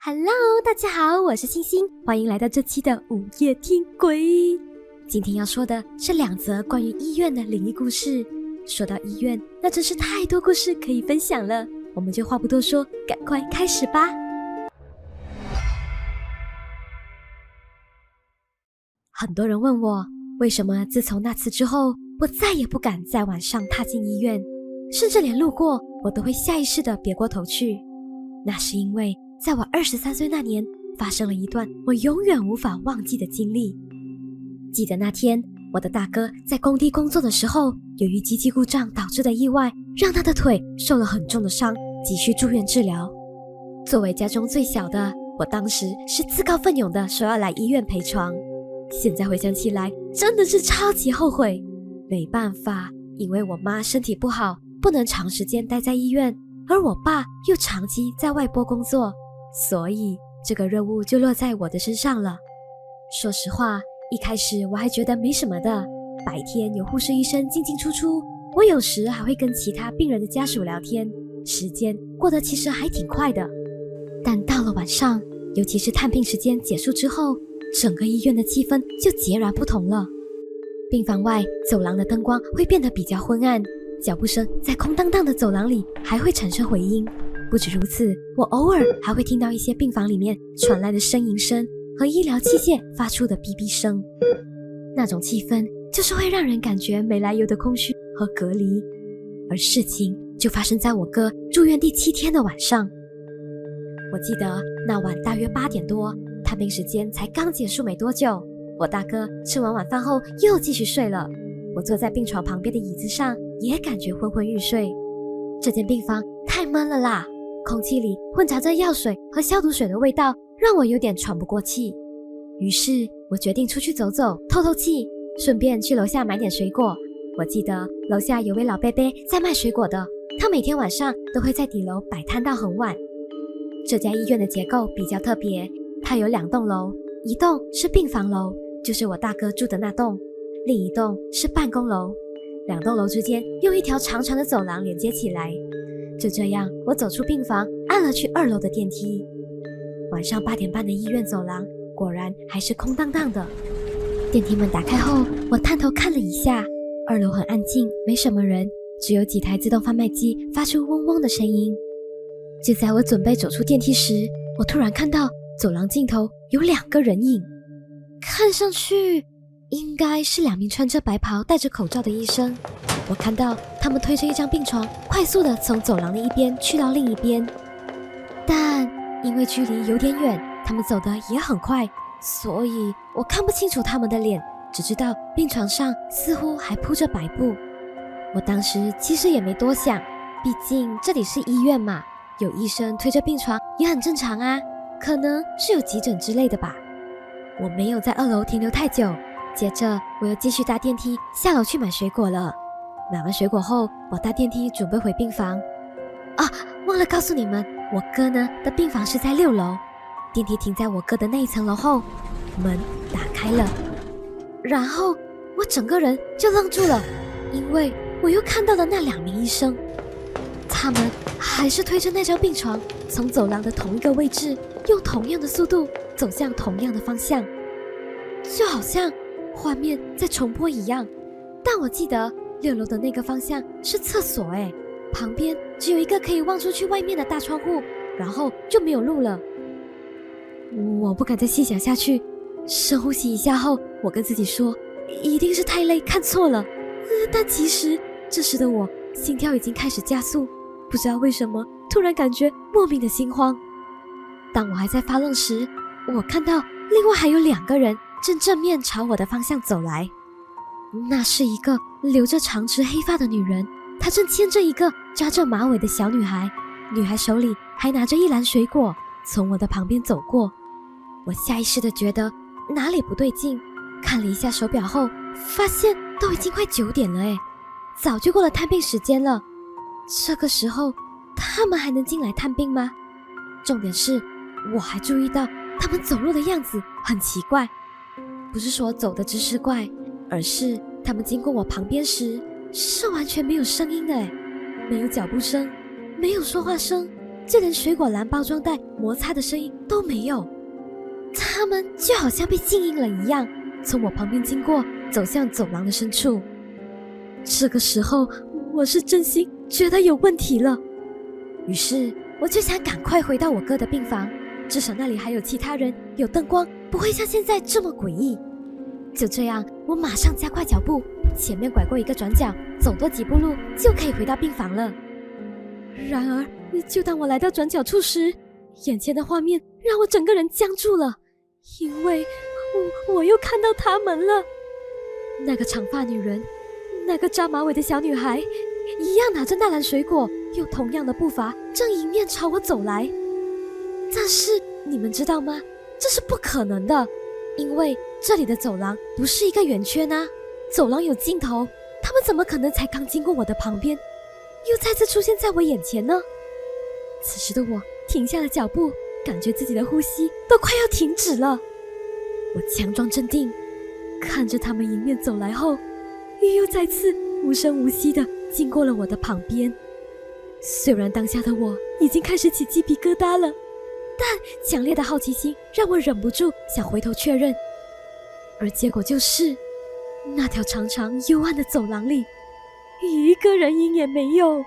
Hello， 大家好，我是星星，欢迎来到这期的午夜听鬼。今天要说的是2则关于医院的灵异故事。说到医院，那真是太多故事可以分享了，我们就话不多说，赶快开始吧。很多人问我，为什么自从那次之后，我再也不敢在晚上踏进医院，甚至连路过我都会下意识地别过头去。那是因为在我23岁那年，发生了一段我永远无法忘记的经历。记得那天，我的大哥在工地工作的时候，由于机器故障导致的意外，让他的腿受了很重的伤，急需住院治疗。作为家中最小的，我当时是自告奋勇的说要来医院陪床。现在回想起来，真的是超级后悔。没办法，因为我妈身体不好，不能长时间待在医院，而我爸又长期在外拨工作，所以这个任务就落在我的身上了。说实话，一开始我还觉得没什么的，白天有护士医生进进出出，我有时还会跟其他病人的家属聊天，时间过得其实还挺快的。但到了晚上，尤其是探病时间结束之后，整个医院的气氛就截然不同了。病房外走廊的灯光会变得比较昏暗，脚步声在空荡荡的走廊里还会产生回音。不止如此，我偶尔还会听到一些病房里面传来的呻吟声和医疗器械发出的哔哔声。那种气氛就是会让人感觉没来由的空虚和隔离。而事情就发生在我哥住院第7天的晚上。我记得那晚大约8点多，探病时间才刚结束没多久，我大哥吃完晚饭后又继续睡了。我坐在病床旁边的椅子上，也感觉昏昏欲睡。这间病房太闷了啦，空气里混杂着药水和消毒水的味道，让我有点喘不过气。于是我决定出去走走，透透气，顺便去楼下买点水果。我记得楼下有位老伯伯在卖水果的，他每天晚上都会在底楼摆摊到很晚。这家医院的结构比较特别，它有2栋楼，一栋是病房楼，就是我大哥住的那栋，另一栋是办公楼。2栋楼之间用一条长长的走廊连接起来。就这样，我走出病房，按了去2楼的电梯。晚上8点半的医院走廊果然还是空荡荡的。电梯门打开后，我探头看了一下，2楼很安静，没什么人，只有几台自动贩卖机发出嗡嗡的声音。就在我准备走出电梯时，我突然看到走廊尽头有2个人影，看上去应该是2名穿着白袍戴着口罩的医生。我看到他们推着一张病床，快速地从走廊的一边去到另一边，但因为距离有点远，他们走得也很快，所以我看不清楚他们的脸，只知道病床上似乎还铺着白布。我当时其实也没多想，毕竟这里是医院嘛，有医生推着病床也很正常啊，可能是有急诊之类的吧。我没有在2楼停留太久，接着我又继续搭电梯下楼去买水果了。买完水果后，我搭电梯准备回病房。忘了告诉你们，我哥呢的病房是在6楼。电梯停在我哥的那一层楼后，门打开了，然后我整个人就愣住了，因为我又看到了那2名医生，他们还是推着那张病床，从走廊的同一个位置，用同样的速度走向同样的方向，就好像画面在重播一样。但我记得6楼的那个方向是厕所旁边只有一个可以望出去外面的大窗户，然后就没有路了。我不敢再细想下去，深呼吸一下后，我跟自己说，一定是太累看错了。但其实这时的我心跳已经开始加速，不知道为什么突然感觉莫名的心慌。当我还在发愣时，我看到另外还有2个人正面朝我的方向走来。那是一个留着长直黑发的女人，她正牵着一个扎着马尾的小女孩，女孩手里还拿着一篮水果，从我的旁边走过。我下意识地觉得哪里不对劲，看了一下手表后，发现都已经快9点了早就过了探病时间了。这个时候他们还能进来探病吗？重点是我还注意到他们走路的样子很奇怪，不是说走的姿势怪，而是他们经过我旁边时是完全没有声音的没有脚步声，没有说话声，就连水果篮包装袋摩擦的声音都没有。他们就好像被静音了一样，从我旁边经过，走向走廊的深处。这个时候，我是真心觉得有问题了。于是，我就想赶快回到我哥的病房，至少那里还有其他人，有灯光，不会像现在这么诡异。就这样，我马上加快脚步，前面拐过一个转角，走多几步路就可以回到病房了。然而，就当我来到转角处时，眼前的画面让我整个人僵住了，因为我又看到他们了。那个长发女人，那个扎马尾的小女孩，一样拿着那篮水果，用同样的步伐正迎面朝我走来。但是你们知道吗？这是不可能的，因为这里的走廊不是一个圆圈啊，走廊有尽头，他们怎么可能才刚经过我的旁边，又再次出现在我眼前呢？此时的我停下了脚步，感觉自己的呼吸都快要停止了。我强装镇定，看着他们迎面走来后，又再次无声无息地经过了我的旁边。虽然当下的我已经开始起鸡皮疙瘩了，但强烈的好奇心让我忍不住想回头确认。而结果就是，那条长长幽暗的走廊里，一个人影也没有。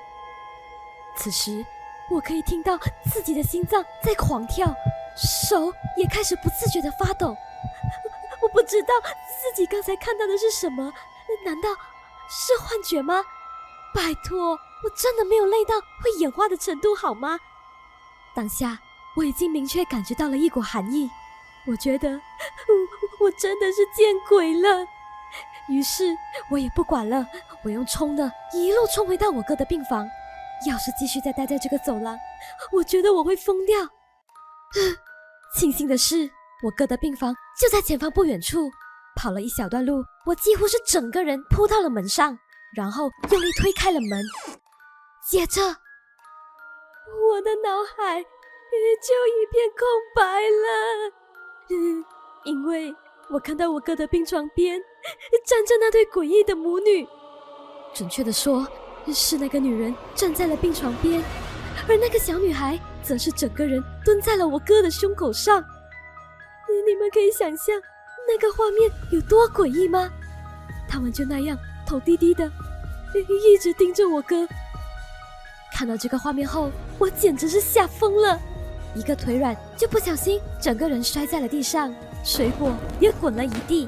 此时我可以听到自己的心脏在狂跳，手也开始不自觉地发抖。我不知道自己刚才看到的是什么，难道是幻觉吗？拜托，我真的没有累到会眼花的程度好吗？当下我已经明确感觉到了一股寒意，我觉得我真的是见鬼了。于是我也不管了，我用冲的一路冲回到我哥的病房。要是继续再待在这个走廊，我觉得我会疯掉。庆幸的是，我哥的病房就在前方不远处。跑了一小段路，我几乎是整个人扑到了门上，然后用力推开了门。接着，我的脑海就一片空白了。因为我看到我哥的病床边站着那对诡异的母女，准确的说，是那个女人站在了病床边，而那个小女孩则是整个人蹲在了我哥的胸口上。你们可以想象那个画面有多诡异吗？他们就那样头低低的，一直盯着我哥。看到这个画面后，我简直是吓疯了，一个腿软就不小心整个人摔在了地上，水果也滚了一地。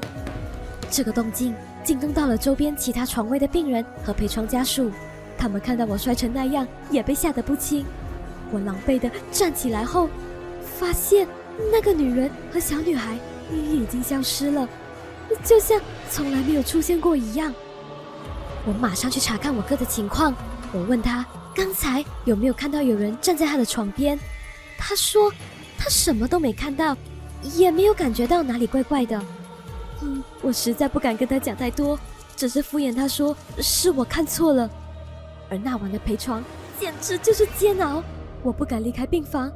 这个动静惊动到了周边其他床位的病人和陪床家属，他们看到我摔成那样，也被吓得不轻。我狼狈地站起来后，发现那个女人和小女孩已经消失了，就像从来没有出现过一样。我马上去查看我哥的情况，我问他刚才有没有看到有人站在他的床边。他说他什么都没看到，也没有感觉到哪里怪怪的。我实在不敢跟他讲太多，只是敷衍他说是我看错了。而那晚的陪床简直就是煎熬，我不敢离开病房，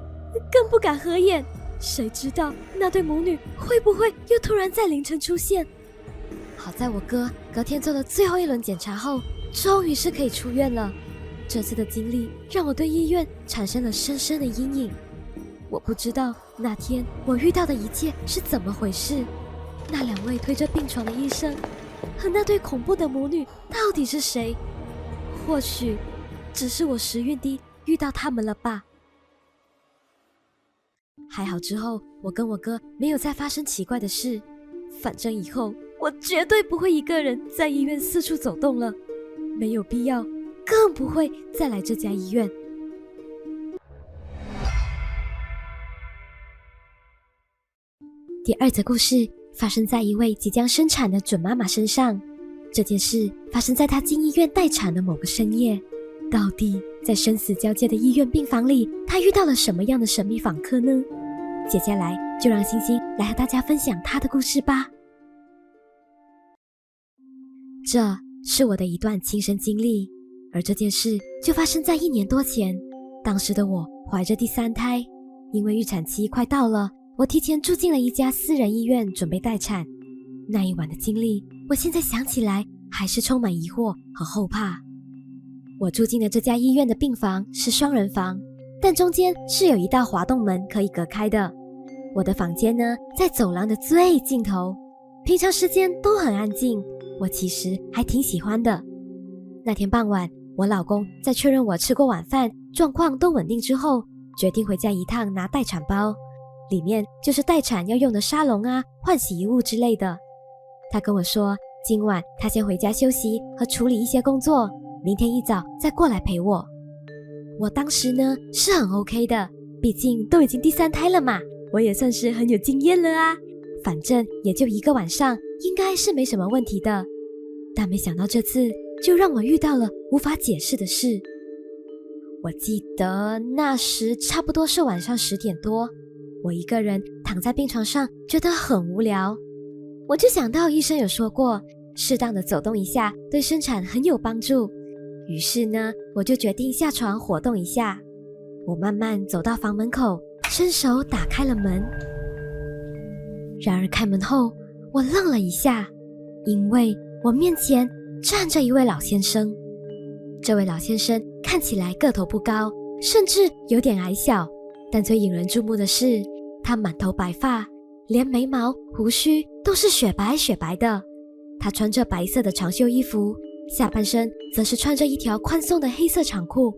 更不敢合眼，谁知道那对母女会不会又突然在凌晨出现。好在我哥隔天做了最后一轮检查后，终于是可以出院了。这次的经历让我对医院产生了深深的阴影。我不知道那天我遇到的一切是怎么回事，那2位推着病床的医生和那对恐怖的母女到底是谁？或许只是我时运低遇到他们了吧。还好之后我跟我哥没有再发生奇怪的事，反正以后我绝对不会一个人在医院四处走动了，没有必要，更不会再来这家医院。第二则故事发生在一位即将生产的准妈妈身上。这件事发生在她进医院待产的某个深夜。到底在生死交界的医院病房里，她遇到了什么样的神秘访客呢？接下来就让星星来和大家分享她的故事吧。这是我的一段亲身经历，而这件事就发生在1年多前。当时的我怀着第3胎，因为预产期快到了，我提前住进了一家私人医院准备待产。那一晚的经历，我现在想起来还是充满疑惑和后怕。我住进的这家医院的病房是双人房，但中间是有一道滑动门可以隔开的。我的房间呢，在走廊的最尽头，平常时间都很安静，我其实还挺喜欢的。那天傍晚，我老公在确认我吃过晚饭，状况都稳定之后，决定回家一趟拿待产包，里面就是待产要用的沙龙啊、换洗衣物之类的。他跟我说，今晚他先回家休息和处理一些工作，明天一早再过来陪我。我当时呢是很 OK 的，毕竟都已经第3胎了嘛，我也算是很有经验了啊，反正也就1个晚上，应该是没什么问题的。但没想到这次就让我遇到了无法解释的事。我记得那时差不多是晚上10点多，我一个人躺在病床上，觉得很无聊。我就想到医生有说过，适当的走动一下对生产很有帮助。于是呢，我就决定下床活动一下。我慢慢走到房门口，伸手打开了门。然而开门后，我愣了一下，因为我面前站着一位老先生。这位老先生看起来个头不高，甚至有点矮小，但最引人注目的是，他满头白发，连眉毛、胡须都是雪白雪白的。他穿着白色的长袖衣服，下半身则是穿着一条宽松的黑色长裤，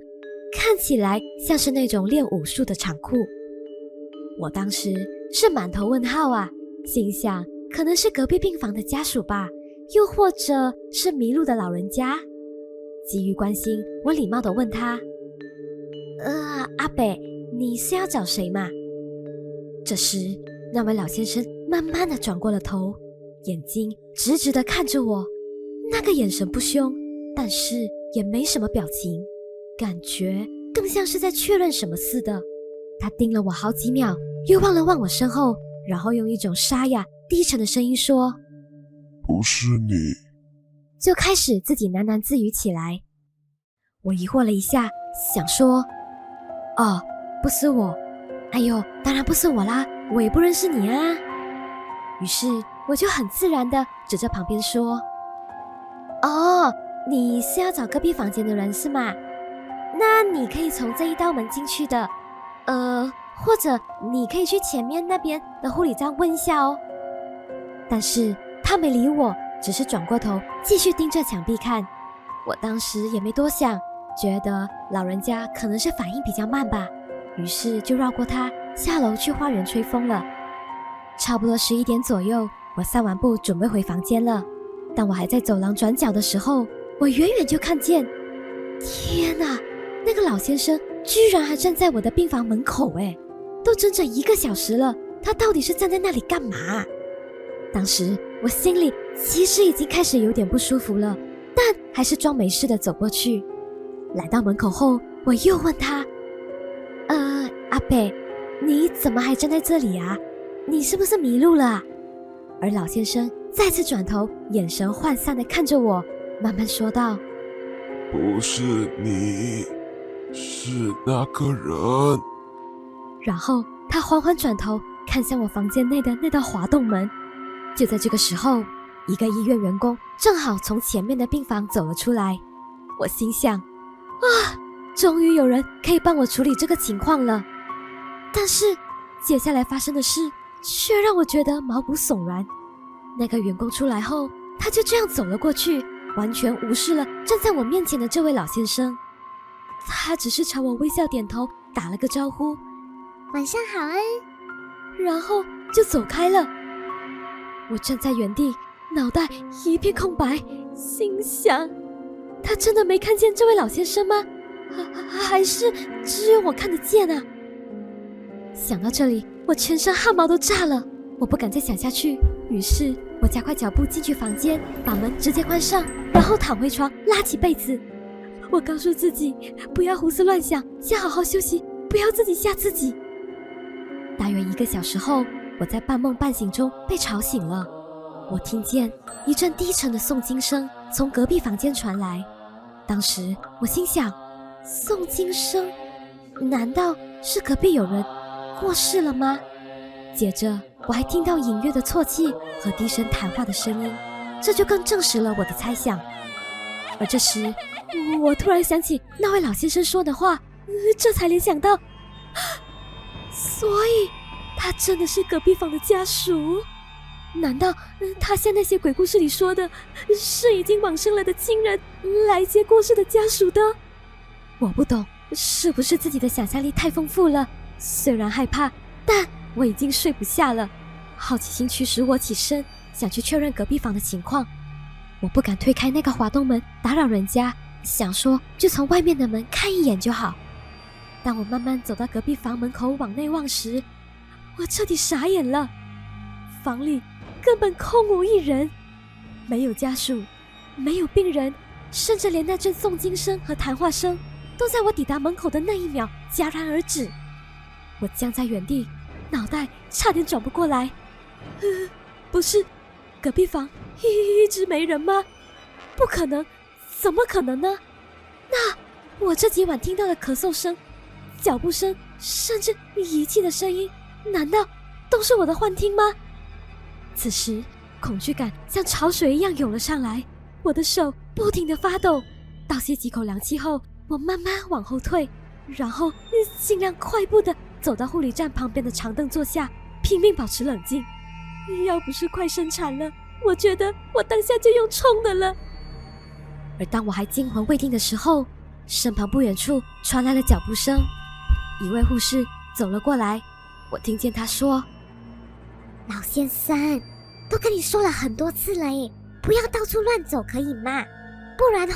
看起来像是那种练武术的长裤。我当时是满头问号啊，心想可能是隔壁病房的家属吧，又或者是迷路的老人家。基于关心，我礼貌地问他，阿北，你是要找谁嘛？这时，那位老先生慢慢地转过了头，眼睛直直地看着我，那个眼神不凶，但是也没什么表情，感觉更像是在确认什么似的。他盯了我好几秒，又望了望我身后，然后用一种沙哑低沉的声音说，不是你。就开始自己喃喃自语起来。我疑惑了一下，想说，哦，不是我，哎呦，当然不是我啦，我也不认识你啊。于是我就很自然地指着旁边说，哦，你是要找隔壁房间的人是吗？那你可以从这一道门进去的，或者你可以去前面那边的护理站问一下哦。但是他没理我，只是转过头继续盯着墙壁看。我当时也没多想，觉得老人家可能是反应比较慢吧，于是就绕过他下楼去花园吹风了。差不多11点左右，我散完步准备回房间了。当我还在走廊转角的时候，我远远就看见，天哪，那个老先生居然还站在我的病房门口诶，都整整1个小时了，他到底是站在那里干嘛？当时我心里其实已经开始有点不舒服了，但还是装没事的走过去。来到门口后，我又问他，阿北，你怎么还站在这里啊？你是不是迷路了啊？而老先生再次转头，眼神涣散地看着我，慢慢说道，不是你，是那个人。然后他缓缓转头看向我房间内的那道滑动门。就在这个时候，一个医院员工正好从前面的病房走了出来。我心想，终于有人可以帮我处理这个情况了。但是接下来发生的事却让我觉得毛骨悚然。那个员工出来后，他就这样走了过去，完全无视了站在我面前的这位老先生。他只是朝我微笑点头，打了个招呼，晚上好啊，然后就走开了。我站在原地，脑袋一片空白，心想，他真的没看见这位老先生吗？还是只有我看得见啊？想到这里，我全身汗毛都炸了，我不敢再想下去，于是我加快脚步进去房间，把门直接关上，然后躺回床，拉起被子。我告诉自己不要胡思乱想，先好好休息，不要自己吓自己。大约1个小时后，我在半梦半醒中被吵醒了。我听见一阵低沉的诵经声从隔壁房间传来。当时我心想，诵经声，难道是隔壁有人过世了吗？接着我还听到隐约的啜泣和低声谈话的声音，这就更证实了我的猜想。而这时我突然想起那位老先生说的话，这才联想到所以他真的是隔壁房的家属？难道他像那些鬼故事里说的，是已经往生了的亲人来接过世的家属的？我不懂，是不是自己的想象力太丰富了？虽然害怕，但我已经睡不下了。好奇心驱使我起身，想去确认隔壁房的情况。我不敢推开那个滑动门打扰人家，想说就从外面的门看一眼就好。当我慢慢走到隔壁房门口往内望时，我彻底傻眼了。房里根本空无一人，没有家属，没有病人，甚至连那阵诵经声和谈话声都在我抵达门口的那一秒戛然而止。我僵在原地，脑袋差点转不过来。不是，隔壁房一直没人吗？不可能，怎么可能呢？那我这几晚听到的咳嗽声、脚步声，甚至仪器的声音，难道都是我的幻听吗？此时恐惧感像潮水一样涌了上来，我的手不停地发抖。倒吸几口凉气后，我慢慢往后退，然后尽量快步地走到护理站旁边的长凳坐下，拼命保持冷静。要不是快生产了，我觉得我当下就用冲的了。而当我还惊魂未定的时候，身旁不远处传来了脚步声，一位护士走了过来。我听见他说：“老先生，都跟你说了很多次了耶，不要到处乱走，可以吗？不然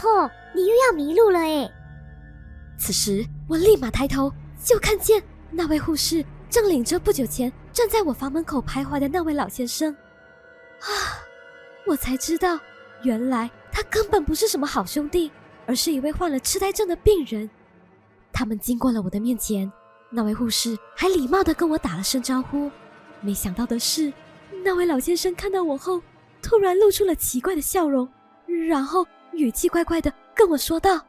你又要迷路了耶。”此时我立马抬头，就看见那位护士正领着不久前站在我房门口徘徊的那位老先生。我才知道，原来他根本不是什么好兄弟，而是一位患了痴呆症的病人。他们经过了我的面前，那位护士还礼貌地跟我打了声招呼。没想到的是，那位老先生看到我后，突然露出了奇怪的笑容，然后语气怪怪地跟我说道：“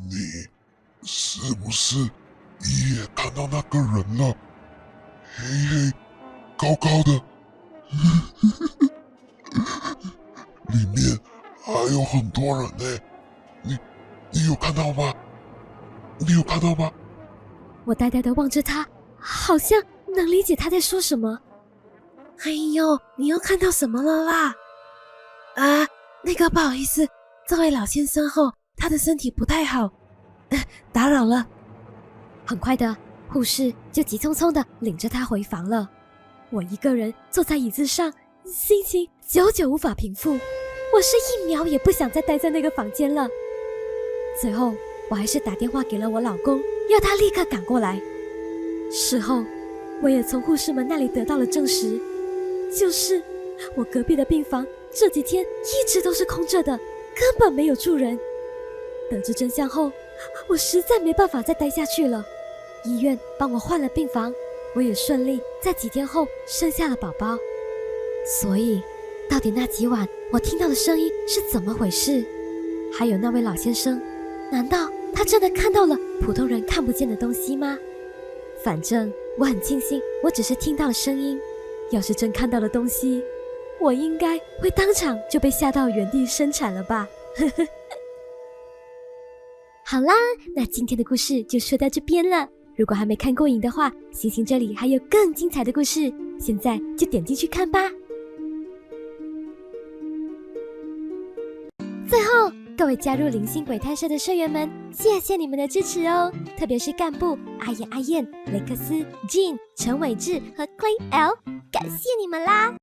你是不是也看到那个人了？黑黑高高的，里面还有很多人呢。你有看到吗？你有看到吗？”我呆呆地望着他，好像能理解他在说什么。哎呦，你又看到什么了啦？那个不好意思，这位老先生他的身体不太好，打扰了。很快的，护士就急匆匆地领着他回房了。我一个人坐在椅子上，心情久久无法平复。我是一秒也不想再待在那个房间了。最后，我还是打电话给了我老公，要他立刻赶过来。事后，我也从护士们那里得到了证实，就是我隔壁的病房这几天一直都是空着的，根本没有住人。得知真相后，我实在没办法再待下去了。医院帮我换了病房，我也顺利在几天后生下了宝宝。所以，到底那几晚我听到的声音是怎么回事？还有那位老先生，难道他真的看到了普通人看不见的东西吗？反正我很庆幸我只是听到了声音，要是真看到了东西，我应该会当场就被吓到原地生产了吧。好啦，那今天的故事就说到这边了。如果还没看过瘾的话，星星这里还有更精彩的故事，现在就点进去看吧。最后，各位加入灵性鬼探社的社员们，谢谢你们的支持哦！特别是干部阿燕、雷克斯、Jean、陈伟志和 Clay L， 感谢你们啦！